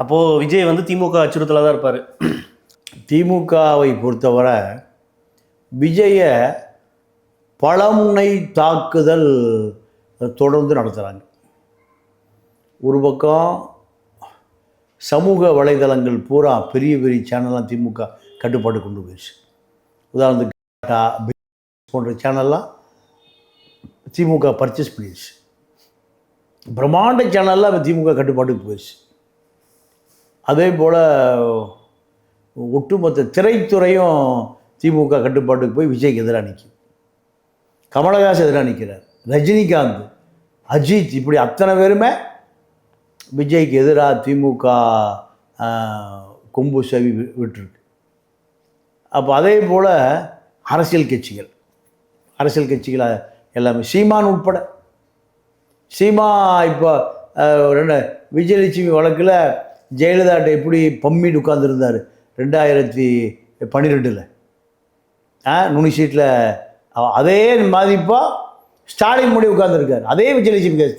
அப்போது விஜய் வந்து திமுக அச்சுறுத்தலாக தான் இருப்பார். திமுகவை பொறுத்தவரை விஜயை பலமுனை தாக்குதல் தொடர்ந்து நடத்துகிறாங்க. ஒரு பக்கம் சமூக வலைதளங்கள் பூரா பெரிய பெரிய சேனல்லாம் திமுக கட்டுப்பாடு கொண்டு போயிடுச்சு. உதாரணத்துக்கு டாடா போன்ற சேனல்லாம் திமுக பர்ச்சேஸ் பண்ணிடுச்சு. பிரம்மாண்ட சேனல்லாம் திமுக கட்டுப்பாட்டுக்கு போயிடுச்சு. அதே போல் ஒட்டுமொத்த திரைத்துறையும் திமுக கட்டுப்பாட்டுக்கு போய் விஜய்க்கு எதிராக நிற்கும். கமலஹாசன் எதிராக நிற்கிறார். ரஜினிகாந்த், அஜித், இப்படி அத்தனை பேருமே விஜய்க்கு எதிராக திமுக கொம்பு செவி விட்டுருக்கு. அப்போ அதே போல் அரசியல் கட்சிகள் எல்லாமே சீமான் உட்பட. சீமா இப்போ விஜயலட்சுமி வழக்கில் ஜெயலலிதாட்ட எப்படி பம்மிட்டு உட்கார்ந்துருந்தார் 2012 நுனி சீட்டில். அதே மதிப்பாக ஸ்டாலின் முடி உட்கார்ந்துருக்கார். அதே விஜயலட்சுமி கேஸ்.